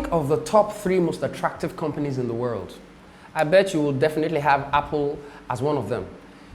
think of the top 3 most attractive companies in the world, I bet you will definitely have Apple as one of them.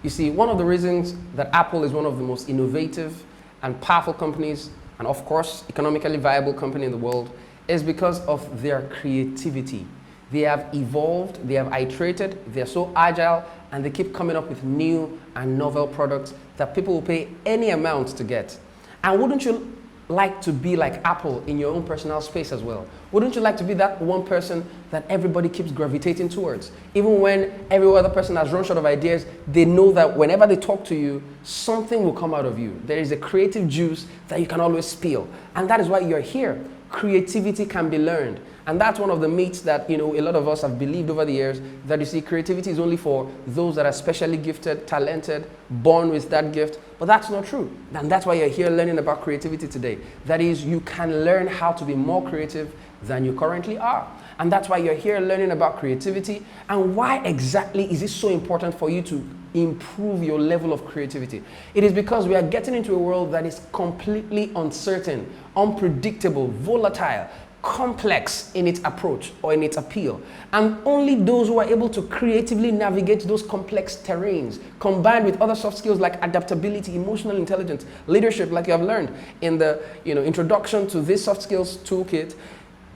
You see, one of the reasons that Apple is one of the most innovative and powerful companies, and of course, economically viable company in the world, is because of their creativity. They have evolved, they have iterated, they're so agile, and they keep coming up with new and novel products that people will pay any amount to get. And wouldn't you like to be like Apple in your own personal space as well? Wouldn't you like to be that one person that everybody keeps gravitating towards? Even when every other person has run short of ideas, they know that whenever they talk to you, something will come out of you. There is a creative juice that you can always spill. And that is why you're here. Creativity can be learned. And that's one of the myths that a lot of us have believed over the years, that you see creativity is only for those that are specially gifted, talented, born with that gift. But that's not true. And that's why you're here learning about creativity today. That is, you can learn how to be more creative than you currently are. And that's why you're here learning about creativity and why exactly is it so important for you to improve your level of creativity. It is because we are getting into a world that is completely uncertain, unpredictable, volatile, complex in its approach or in its appeal. And only those who are able to creatively navigate those complex terrains, combined with other soft skills like adaptability, emotional intelligence, leadership, like you have learned in the introduction to this soft skills toolkit,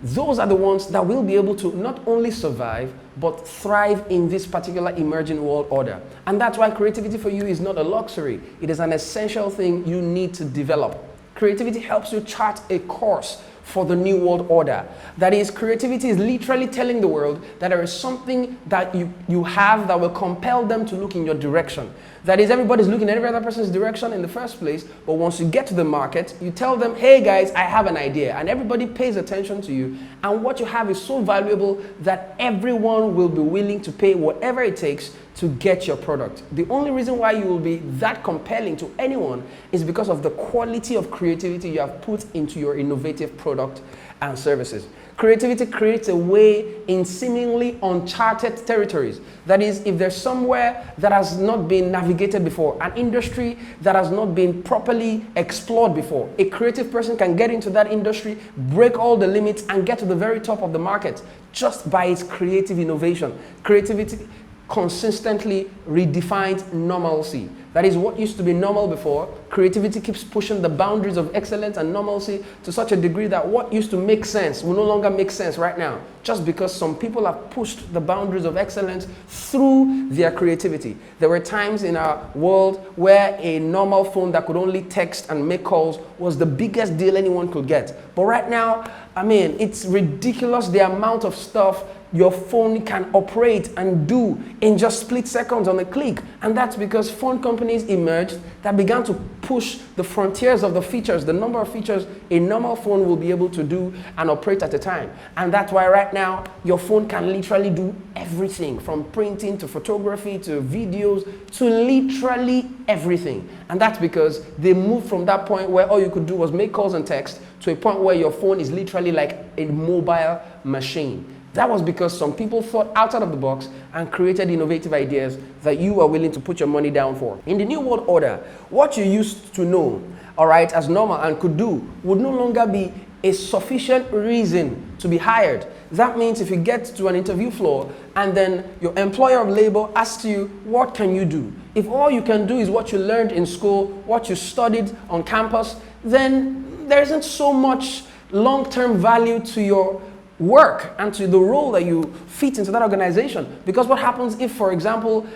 those are the ones that will be able to not only survive, but thrive in this particular emerging world order. And that's why creativity for you is not a luxury. It is an essential thing you need to develop. Creativity helps you chart a course for the new world order. That is, creativity is literally telling the world that there is something that you have that will compel them to look in your direction. That is, everybody's looking at every other person's direction in the first place, but once you get to the market, you tell them, hey guys, I have an idea, and everybody pays attention to you, and what you have is so valuable that everyone will be willing to pay whatever it takes to get your product. The only reason why you will be that compelling to anyone is because of the quality of creativity you have put into your innovative product and services. Creativity creates a way in seemingly uncharted territories. That is, if there's somewhere that has not been navigated before, an industry that has not been properly explored before, a creative person can get into that industry, break all the limits, and get to the very top of the market just by its creative innovation. Creativity consistently redefined normalcy. That is, what used to be normal before, creativity keeps pushing the boundaries of excellence and normalcy to such a degree that what used to make sense will no longer make sense right now, just because some people have pushed the boundaries of excellence through their creativity. There were times in our world where a normal phone that could only text and make calls was the biggest deal anyone could get. But right now, it's ridiculous the amount of stuff your phone can operate and do in just split seconds on a click. And that's because phone companies emerged that began to push the frontiers of the features, the number of features a normal phone will be able to do and operate at a time. And that's why right now your phone can literally do everything, from printing to photography to videos to literally everything. And that's because they moved from that point where all you could do was make calls and text to a point where your phone is literally like a mobile machine. That was because some people thought outside of the box and created innovative ideas that you are willing to put your money down for. In the new world order, what you used to know, as normal and could do, would no longer be a sufficient reason to be hired. That means if you get to an interview floor and then your employer of labor asks you, what can you do? If all you can do is what you learned in school, what you studied on campus, then there isn't so much long-term value to your work and to the role that you fit into that organization. Because what happens if, for example,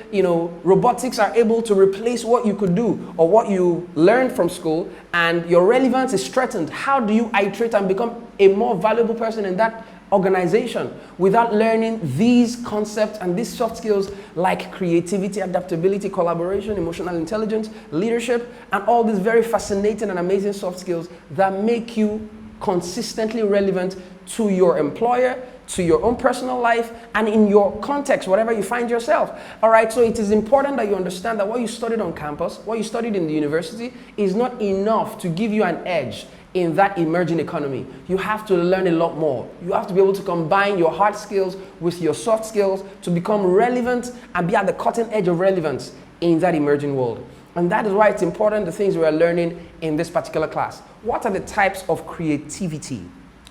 robotics are able to replace what you could do or what you learned from school and your relevance is threatened? How do you iterate and become a more valuable person in that organization without learning these concepts and these soft skills like creativity, adaptability, collaboration, emotional intelligence, leadership, and all these very fascinating and amazing soft skills that make you consistently relevant to your employer, to your own personal life, and in your context, whatever you find yourself. All right, so it is important that you understand that what you studied on campus, what you studied in the university, is not enough to give you an edge in that emerging economy. You have to learn a lot more. You have to be able to combine your hard skills with your soft skills to become relevant and be at the cutting edge of relevance in that emerging world. And that is why it's important, the things we are learning in this particular class. What are the types of creativity?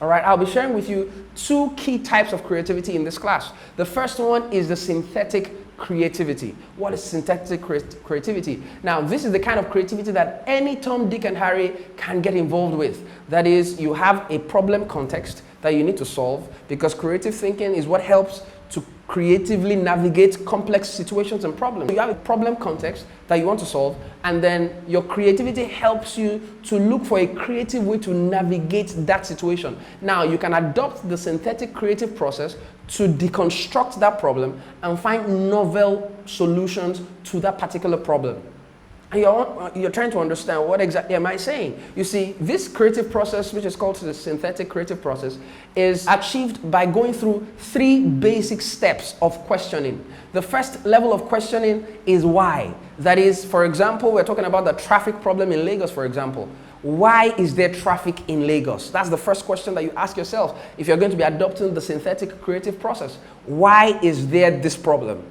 All right, I'll be sharing with you two key types of creativity in this class. The first one is the synthetic creativity. What is synthetic creativity? Now, this is the kind of creativity that any Tom, Dick, and Harry can get involved with. That is, you have a problem context that you need to solve, because creative thinking is what helps to creatively navigate complex situations and problems. You have a problem context that you want to solve, and then your creativity helps you to look for a creative way to navigate that situation. Now, you can adopt the synthetic creative process to deconstruct that problem and find novel solutions to that particular problem. And you're trying to understand, what exactly am I saying? You see, this creative process, which is called the synthetic creative process, is achieved by going through three basic steps of questioning. The first level of questioning is why. That is, for example, we're talking about the traffic problem in Lagos, for example. Why is there traffic in Lagos? That's the first question that you ask yourself if you're going to be adopting the synthetic creative process. Why is there this problem?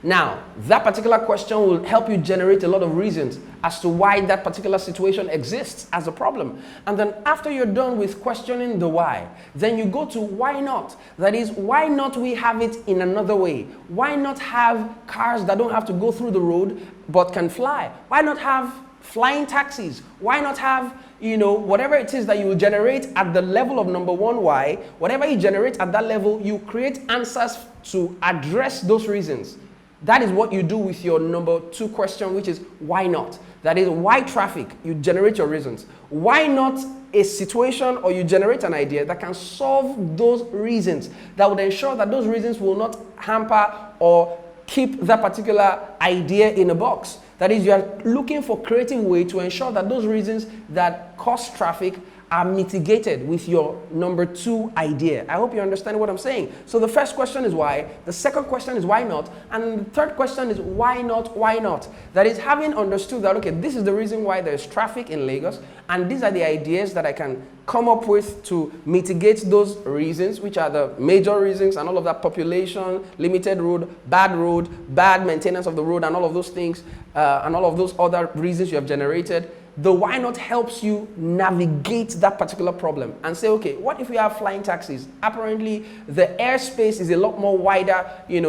Now, that particular question will help you generate a lot of reasons as to why that particular situation exists as a problem. And then after you're done with questioning the why, then you go to why not. That is, why not we have it in another way? Why not have cars that don't have to go through the road but can fly? Why not have flying taxis? Why not have, whatever it is that you will generate at the level of number one why, whatever you generate at that level, you create answers to address those reasons. That is what you do with your number two question, which is why not? That is, why traffic? You generate your reasons. Why not a situation, or you generate an idea that can solve those reasons, that would ensure that those reasons will not hamper or keep that particular idea in a box. That is, you are looking for creative way to ensure that those reasons that cause traffic are mitigated with your number two idea. I hope you understand what I'm saying. So the first question is why, the second question is why not, and the third question is why not, why not? That is, having understood that, okay, this is the reason why there's traffic in Lagos, and these are the ideas that I can come up with to mitigate those reasons, which are the major reasons and all of that: population, limited road, bad maintenance of the road, and all of those things, and all of those other reasons you have generated. The why not helps you navigate that particular problem and say, okay, what if we have flying taxis? Apparently, the airspace is a lot more wider,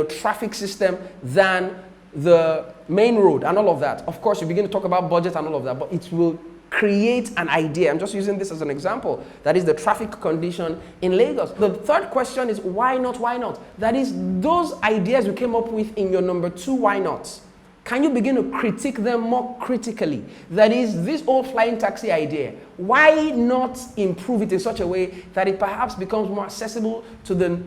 traffic system than the main road and all of that. Of course, you begin to talk about budget and all of that, but it will create an idea. I'm just using this as an example. That is the traffic condition in Lagos. The third question is why not, why not? That is, those ideas you came up with in your number two why nots. Can you begin to critique them more critically? That is, this old flying taxi idea, why not improve it in such a way that it perhaps becomes more accessible to the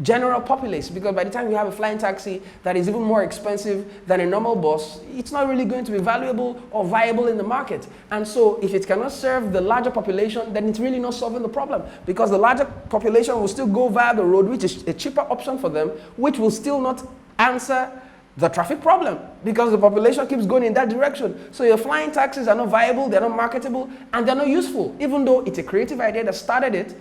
general populace? Because by the time you have a flying taxi that is even more expensive than a normal bus, it's not really going to be valuable or viable in the market. And so if it cannot serve the larger population, then it's really not solving the problem, because the larger population will still go via the road, which is a cheaper option for them, which will still not answer the traffic problem, because the population keeps going in that direction. So your flying taxis are not viable, they're not marketable, and they're not useful. Even though it's a creative idea that started it,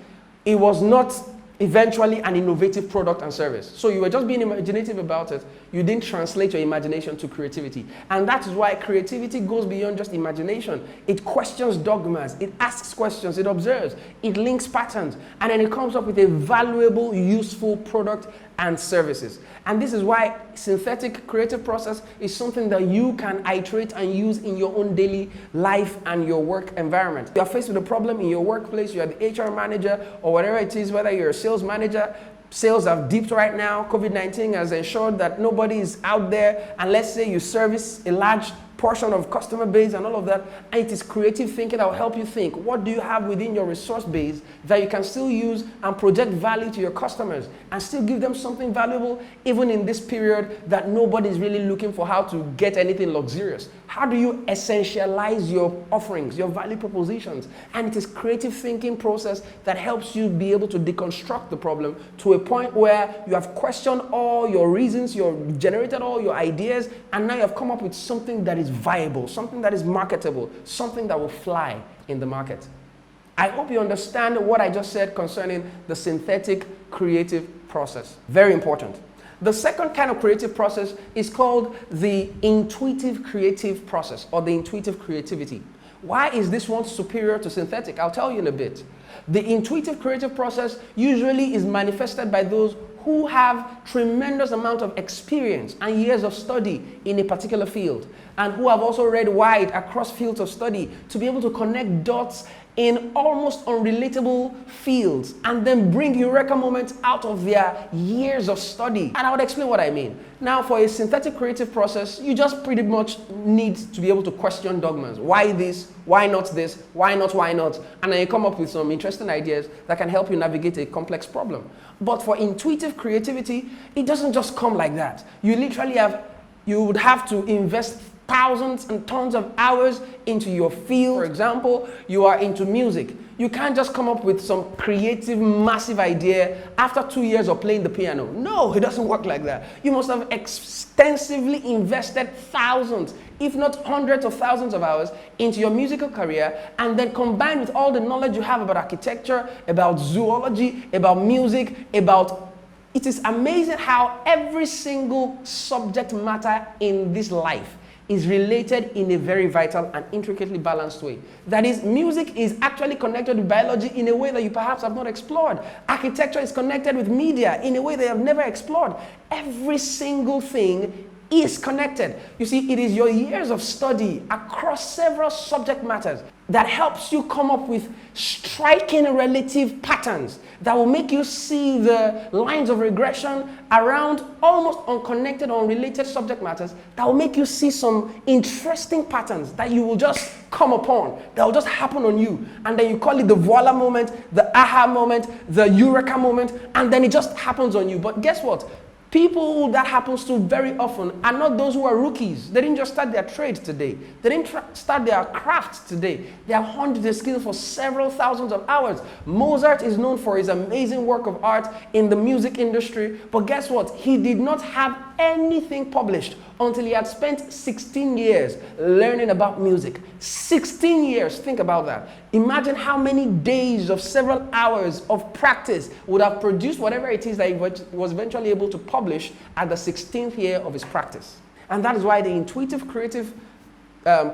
it was not eventually an innovative product and service. So you were just being imaginative about it. You didn't translate your imagination to creativity. And that is why creativity goes beyond just imagination. It questions dogmas, it asks questions, it observes, it links patterns, and then it comes up with a valuable, useful product and services. And this is why synthetic creative process is something that you can iterate and use in your own daily life and your work environment. You are faced with a problem in your workplace, you are the HR manager or whatever it is, whether you're a sales manager. Sales have dipped right now. COVID-19 has ensured that nobody is out there, and let's say you service a large portion of customer base and all of that, and it is creative thinking that will help you think, what do you have within your resource base that you can still use and project value to your customers and still give them something valuable even in this period that nobody is really looking for how to get anything luxurious? How do you essentialize your offerings, your value propositions? And it is creative thinking process that helps you be able to deconstruct the problem to a point where you have questioned all your reasons, you've generated all your ideas, and now you have come up with something that is viable, something that is marketable, something that will fly in the market. I hope you understand what I just said concerning the synthetic creative process. Very important. The second kind of creative process is called the intuitive creative process, or the intuitive creativity. Why is this one superior to synthetic? I'll tell you in a bit. The intuitive creative process usually is manifested by those who have tremendous amount of experience and years of study in a particular field, and who have also read wide across fields of study to be able to connect dots in almost unrelatable fields and then bring eureka moments out of their years of study. And I would explain what I mean. Now, for a synthetic creative process, you just pretty much need to be able to question dogmas. Why this? Why not this? Why not? Why not? And then you come up with some interesting ideas that can help you navigate a complex problem. But for intuitive creativity, it doesn't just come like that. You would have to invest thousands and tons of hours into your field. For example, you are into music. You can't just come up with some creative, massive idea after 2 years of playing the piano. No, it doesn't work like that. You must have extensively invested thousands, if not hundreds of thousands of hours into your musical career, and then combined with all the knowledge you have about architecture, about zoology, about music, it is amazing how every single subject matter in this life is related in a very vital and intricately balanced way. That is, music is actually connected with biology in a way that you perhaps have not explored. Architecture is connected with media in a way they have never explored. Every single thing is connected. You see, it is your years of study across several subject matters that helps you come up with striking relative patterns that will make you see the lines of regression around almost unconnected or unrelated subject matters, that will make you see some interesting patterns that you will just come upon, that will just happen on you. And then you call it the voila moment, the aha moment, the eureka moment, and then it just happens on you. But guess what? People that happens to very often are not those who are rookies. They didn't just start their trade today. They didn't start their craft today. They have honed their skills for several thousands of hours. Mozart is known for his amazing work of art in the music industry. But guess what? He did not have anything published until he had spent 16 years learning about music. 16 years, think about that. Imagine how many days of several hours of practice would have produced whatever it is that he was eventually able to publish at the 16th year of his practice. And that is why the intuitive creative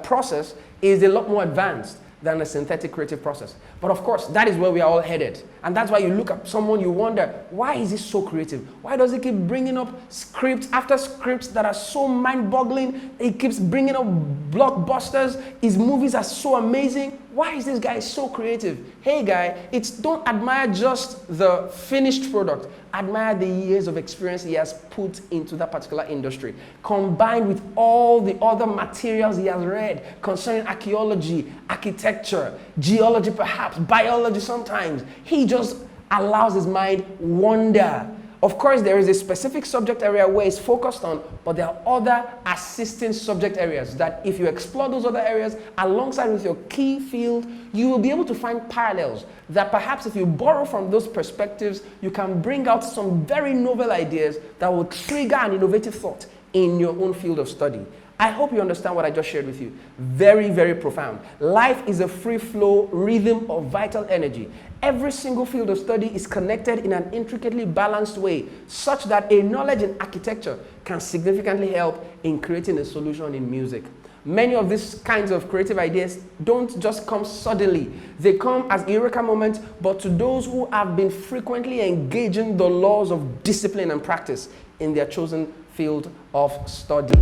process is a lot more advanced than the synthetic creative process. But of course, that is where we are all headed. And that's why you look at someone, you wonder, why is he so creative? Why does he keep bringing up scripts after scripts that are so mind-boggling? He keeps bringing up blockbusters. His movies are so amazing. Why is this guy so creative? Hey guy, don't admire just the finished product. Admire the years of experience he has put into that particular industry, combined with all the other materials he has read concerning archaeology, architecture, geology perhaps, biology sometimes. He just allows his mind wander. Of course, there is a specific subject area where it's focused on, but there are other assisting subject areas that if you explore those other areas alongside with your key field, you will be able to find parallels that perhaps if you borrow from those perspectives, you can bring out some very novel ideas that will trigger an innovative thought in your own field of study. I hope you understand what I just shared with you. Very, very profound. Life is a free flow rhythm of vital energy. Every single field of study is connected in an intricately balanced way, such that a knowledge in architecture can significantly help in creating a solution in music. Many of these kinds of creative ideas don't just come suddenly. They come as eureka moments, but to those who have been frequently engaging the laws of discipline and practice in their chosen field of study.